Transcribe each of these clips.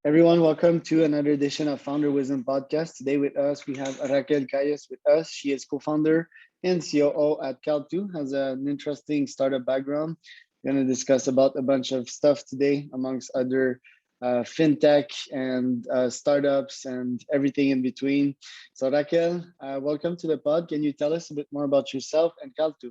Everyone, welcome to another edition of Founder Wisdom Podcast. Today with us, we have Raquel with us. She is co-founder and COO at Cal2, has an interesting startup background. We're going to discuss about a bunch of stuff today, amongst other fintech and startups and everything in between. So Raquel, welcome to the pod. Can you tell us a bit more about yourself and Cal2?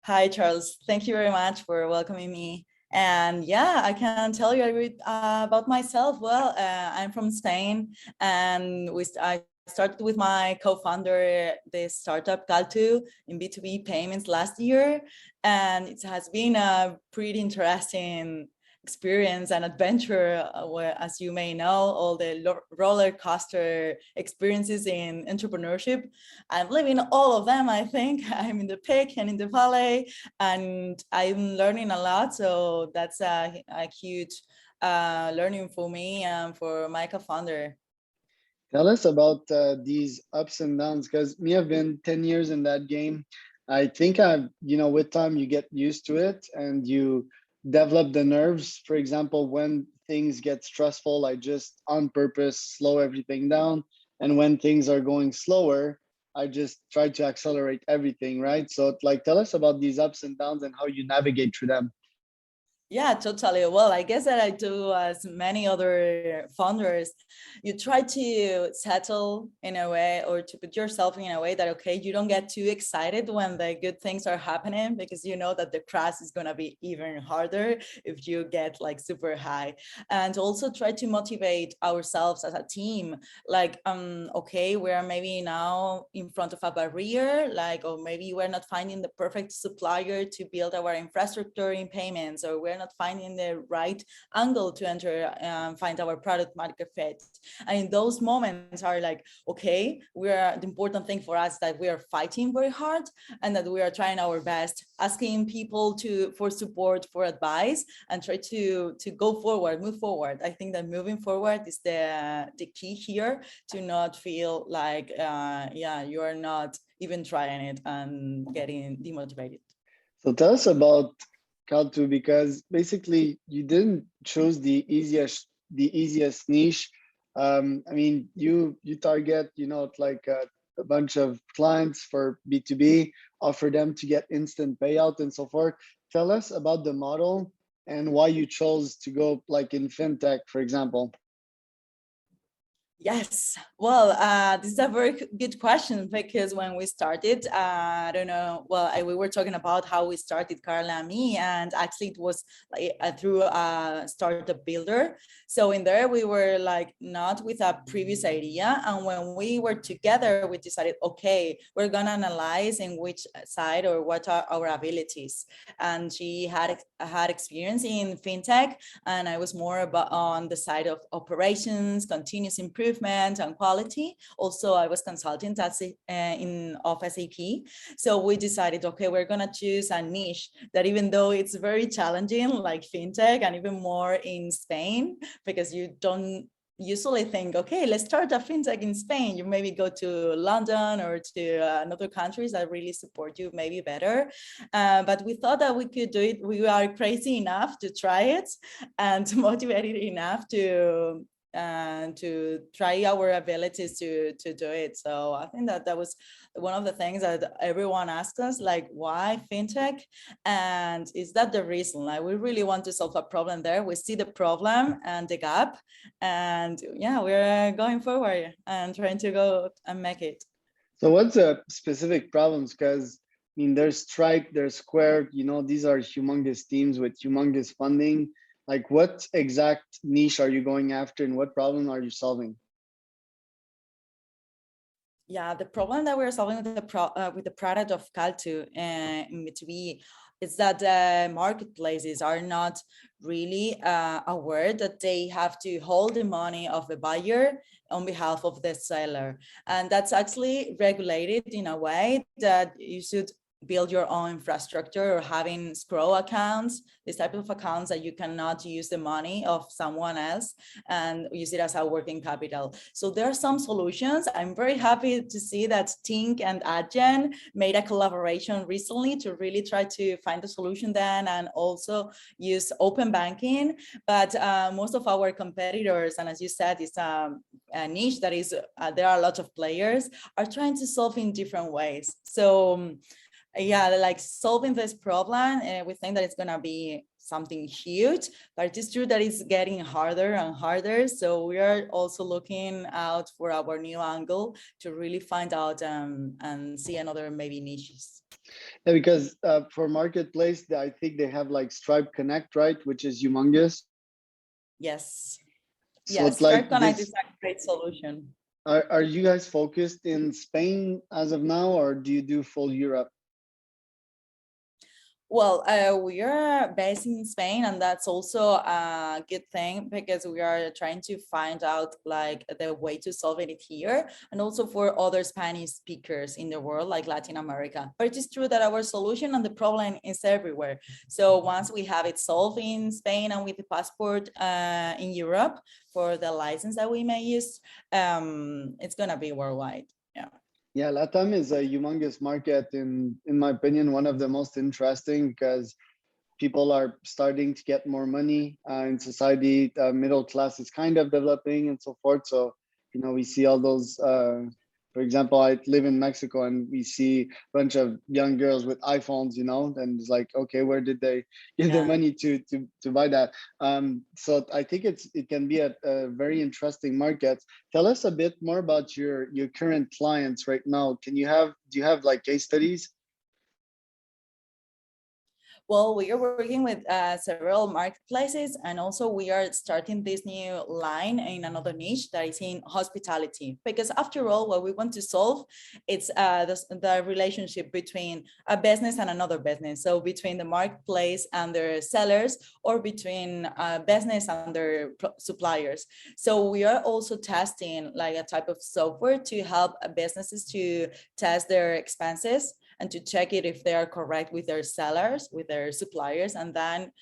Hi, Charles. Thank you very much for welcoming me. And yeah, I can tell you a bit about myself. Well, I'm from Spain, and I started with my co-founder the startup Cal2 in B2B payments last year, and it has been a pretty interesting experience and adventure, where, as you may know, all the roller coaster experiences in entrepreneurship. I'm living all of them, I think. I'm in the peak and in the valley, and I'm learning a lot. So that's a huge learning for me and for my co-founder. Tell us about these ups and downs, because me, I've been 10 years in that game. I think with time you get used to it and you develop the nerves. For example, when things get stressful, I just on purpose slow everything down. And when things are going slower, I just try to accelerate everything, right? So like tell us about these ups and downs and how you navigate through them. Yeah, totally. Well, I guess that I do as many other founders. You try to settle in a way, or to put yourself in a way that, okay, you don't get too excited when the good things are happening, because you know that the crash is going to be even harder if you get like super high. And also try to motivate ourselves as a team. Like, okay, we're maybe now in front of a barrier, like, or maybe we're not finding the perfect supplier to build our infrastructure in payments, or we're not finding the right angle to enter and find our product market fit. And in those moments are like, okay, the important thing for us that we are fighting very hard, and that we are trying our best, asking people for support, for advice, and try to go forward, move forward. I think that moving forward is the key here, to not feel like you are not even trying it and getting demotivated. So tell us about Cal2, because basically you didn't choose the easiest niche. I mean, you target like a bunch of clients for B2B, offer them to get instant payout and so forth. Tell us about the model and why you chose to go like in fintech, for example. Yes, well, this is a very good question, because when we started, I don't know, well, we were talking about how we started, Carla and me, and actually it was like through a startup builder. So in there, we were like not with a previous idea. And when we were together, we decided, okay, we're gonna analyze in which side or what are our abilities. And she had experience in fintech, and I was more about on the side of operations, continuous improvement, and quality. Also, I was consultant of SAP. So we decided, okay, we're gonna choose a niche that, even though it's very challenging, like fintech, and even more in Spain, because you don't usually think, okay, let's start a fintech in Spain. You maybe go to London or to other countries that really support you maybe better. But we thought that we could do it. We are crazy enough to try it, and motivated enough to try our abilities to do it. So I think that was one of the things that everyone asks us, like, why fintech? And is that the reason? Like, we really want to solve a problem there. We see the problem and the gap, and yeah, we're going forward and trying to go and make it. So what's the specific problems? Because I mean, there's Stripe, there's Square, these are humongous teams with humongous funding. Like what exact niche are you going after and what problem are you solving? Yeah, the problem that we're solving with the product of Cal2 in B2B is that the marketplaces are not really aware that they have to hold the money of the buyer on behalf of the seller. And that's actually regulated in a way that you should build your own infrastructure or having escrow accounts, this type of accounts that you cannot use the money of someone else and use it as a working capital. So there are some solutions. I'm very happy to see that Tink and Adyen made a collaboration recently to really try to find a solution then, and also use open banking. But most of our competitors, and as you said, it's a niche that is, there are a lot of players, are trying to solve in different ways. So yeah, like solving this problem, we think that it's gonna be something huge, but it is true that it's getting harder and harder. So we are also looking out for our new angle to really find out and see another maybe niches. Yeah, because for marketplace, I think they have like Stripe Connect, right, which is humongous. Yes, So yes, it's like Stripe Connect is this. a great solution. Are you guys focused in Spain as of now, or do you do full Europe? Well, we are based in Spain, and that's also a good thing because we are trying to find out like the way to solve it here, and also for other Spanish speakers in the world, like Latin America. But it is true that our solution and the problem is everywhere. So once we have it solved in Spain and with the passport in Europe for the license that we may use, it's gonna be worldwide. Yeah. Yeah, Latam is a humongous market, in my opinion, one of the most interesting because people are starting to get more money in society. Middle class is kind of developing and so forth. So, we see all those. For example, I live in Mexico and we see a bunch of young girls with iPhones, and it's like, okay, where did they get their Yeah. money to buy that? So I think it can be a very interesting market. Tell us a bit more about your current clients right now. Do you have like case studies? Well, we are working with several marketplaces, and also we are starting this new line in another niche that is in hospitality. Because after all, what we want to solve, it's the relationship between a business and another business. So between the marketplace and their sellers, or between a business and their suppliers. So we are also testing like a type of software to help businesses to test their expenses and to check it if they are correct with their sellers, with their suppliers, and then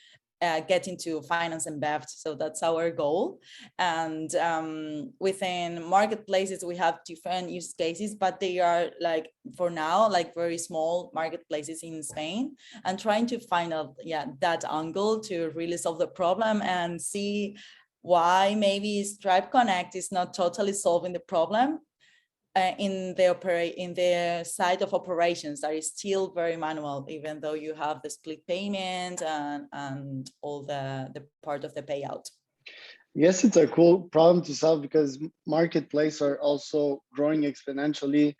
get into finance and BEVT. So that's our goal. And within marketplaces, we have different use cases, but they are like, for now, like very small marketplaces in Spain, and trying to find out, yeah, that angle to really solve the problem and see why maybe Stripe Connect is not totally solving the problem in the side of operations that is still very manual, even though you have the split payment and all the part of the payout. Yes, it's a cool problem to solve because marketplace are also growing exponentially.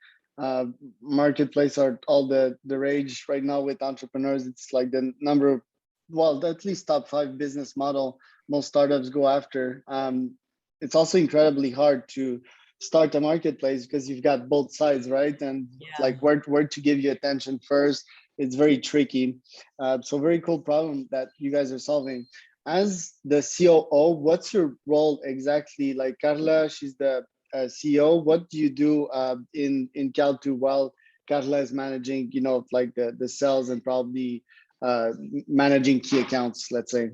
Marketplace are all the rage right now with entrepreneurs. It's like the number of, well, at least top 5 business model most startups go after. It's also incredibly hard to start a marketplace because you've got both sides, right? And Yeah. like where to give you attention first. It's very tricky. So very cool problem that you guys are solving. As the COO, what's your role exactly? Like Carla, she's the CEO. What do you do in Cal2 while Carla is managing, like the sales and probably managing key accounts, let's say?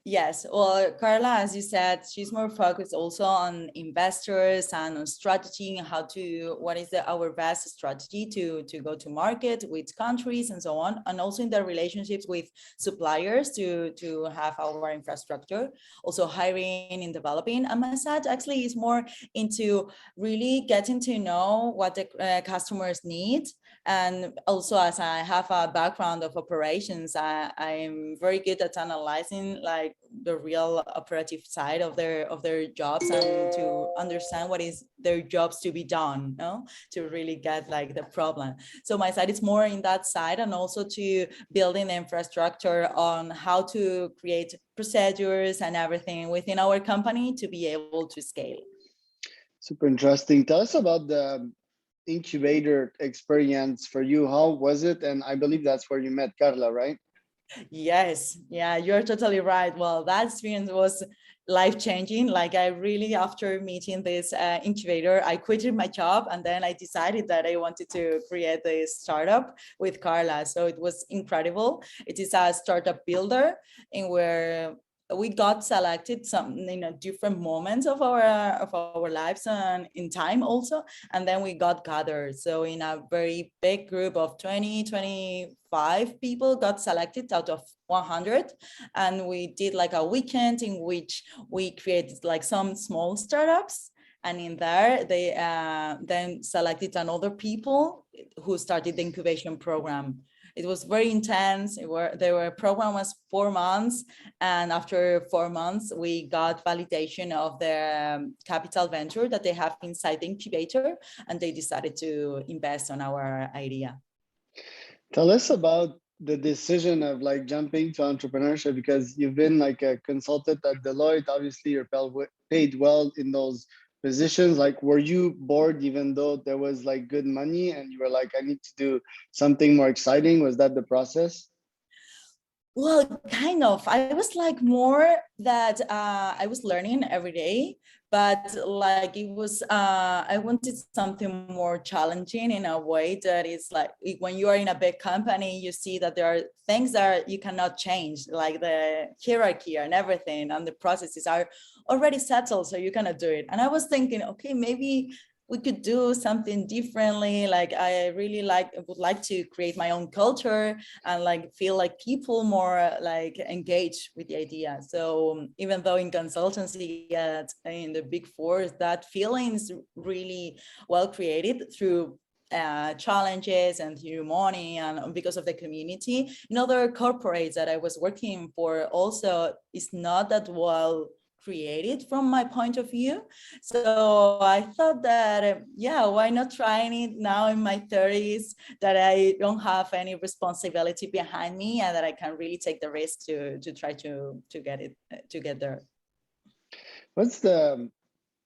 Yes, well, Carla, as you said, she's more focused also on investors and on strategy and how to, what is our best strategy to go to market with countries and so on, and also in the relationships with suppliers to have our infrastructure, also hiring and developing. And my side actually is more into really getting to know what the customers need. And also, as I have a background of operations, I'm very good at analyzing like the real operative side of their jobs, and to understand what is their jobs to be done, to really get like the problem. So my side is more in that side, and also to building the infrastructure on how to create procedures and everything within our company to be able to scale. Super interesting. Tell us about the incubator experience for you. How was it? And I believe that's where you met Carla, right? Yes, yeah, you're totally right. Well, that experience was life-changing. Like I really, after meeting this incubator, I quitted my job and then I decided that I wanted to create a startup with Carla. So it was incredible. It is a startup builder in where we got selected some different moments of our lives and in time also, and then we got gathered. So in a very big group of 20-25 people got selected out of 100, and we did like a weekend in which we created like some small startups, and in there they then selected another people who started the incubation program. It was very intense. Their program was 4 months, and after 4 months, we got validation of the capital venture that they have inside the incubator, and they decided to invest on our idea. Tell us about the decision of like jumping to entrepreneurship, because you've been like a consultant at Deloitte. Obviously, you're paid well in those positions. Like, were you bored even though there was like good money and you were like, I need to do something more exciting? Was that the process? Well, kind of. I was like more that I was learning every day, but like it was, I wanted something more challenging in a way that is like when you are in a big company, you see that there are things that you cannot change, like the hierarchy and everything, and the processes are already settled, so you cannot do it. And I was thinking, okay, maybe we could do something differently. Like I really would like to create my own culture and like feel like people more like engaged with the idea. So even though in consultancy in the big four, that feeling is really well created through challenges and through money and because of the community. In other corporates that I was working for also is not that well created from my point of view. So I thought that, yeah, why not trying it now in my 30s, that I don't have any responsibility behind me and that I can really take the risk to try to get it to get there. What's the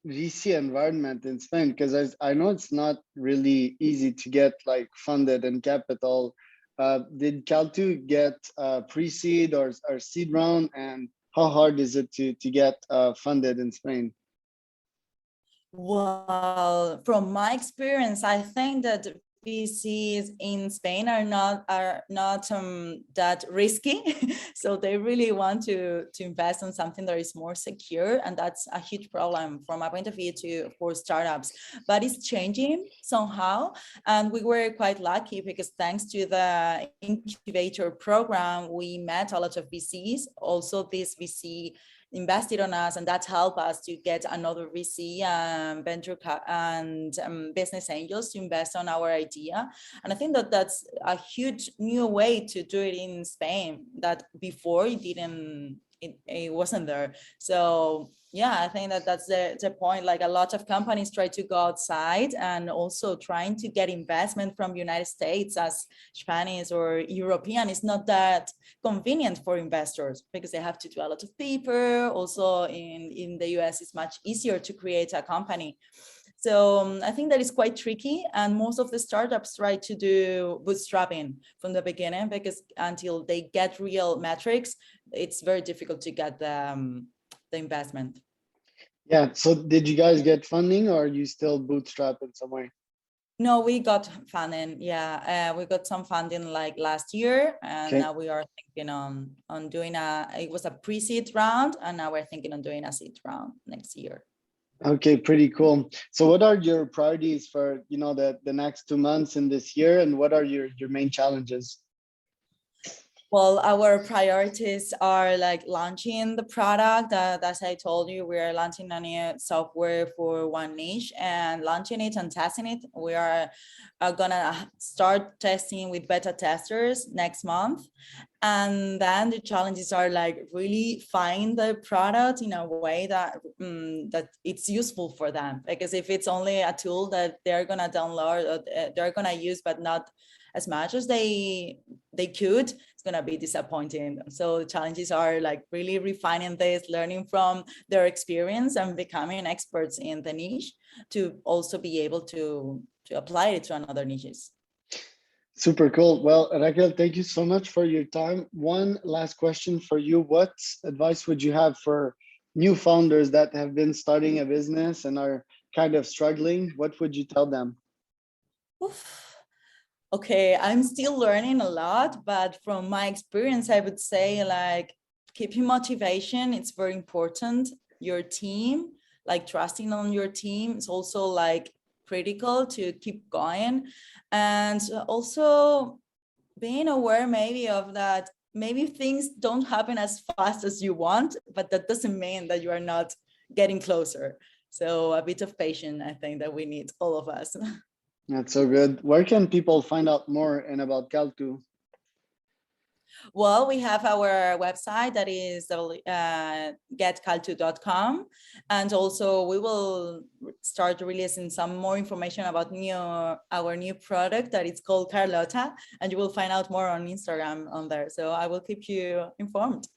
VC environment in Spain? Because I know it's not really easy to get like funded and capital. Did Cal2 get pre-seed or seed round? And how hard is it to get funded in Spain? Well, from my experience, I think that VCs in Spain are not that risky, so they really want to invest on something that is more secure, and that's a huge problem from my point of view for startups. But it's changing somehow, and we were quite lucky because thanks to the incubator program, we met a lot of VCs. Also, this VC invested on us, and that helped us to get another VC and business angels to invest on our idea. And I think that that's a huge new way to do it in Spain that before it wasn't there. So yeah, I think that that's the point. Like a lot of companies try to go outside and also trying to get investment from United States, as Spanish or European is not that convenient for investors because they have to do a lot of paper. Also in the US, it's much easier to create a company. So I think that is quite tricky, and most of the startups try to do bootstrapping from the beginning because until they get real metrics, it's very difficult to get the investment. Yeah. So did you guys get funding, or are you still bootstrapped in some way? No, we got funding. Yeah, we got some funding like last year, and Okay. now we are thinking on doing it was a pre-seed round, and now we're thinking on doing a seed round next year. Okay, pretty cool. So what are your priorities for, the next 2 months in this year, and what are your main challenges? Well, our priorities are like launching the product. As I told you, we are launching a new software for one niche and launching it and testing it. We are gonna start testing with beta testers next month. And then the challenges are like really find the product in a way that that it's useful for them. Because if it's only a tool that they're gonna download or they're gonna use, but not as much as they could, it's gonna be disappointing. So the challenges are like really refining this, learning from their experience and becoming experts in the niche to also be able to apply it to another niches. Super cool. Well, Raquel, thank you so much for your time. One last question for you. What advice would you have for new founders that have been starting a business and are kind of struggling? What would you tell them? Oof. Okay, I'm still learning a lot, but from my experience, I would say like keeping motivation, it's very important. Your team, like trusting on your team is also like critical to keep going. And also being aware maybe of that, maybe things don't happen as fast as you want, but that doesn't mean that you are not getting closer. So a bit of patience, I think that we need, all of us. That's so good. Where can people find out more and about Cal2? Well, we have our website that is getcal2.com. And also we will start releasing some more information about our new product that is called Karlota. And you will find out more on Instagram on there. So I will keep you informed.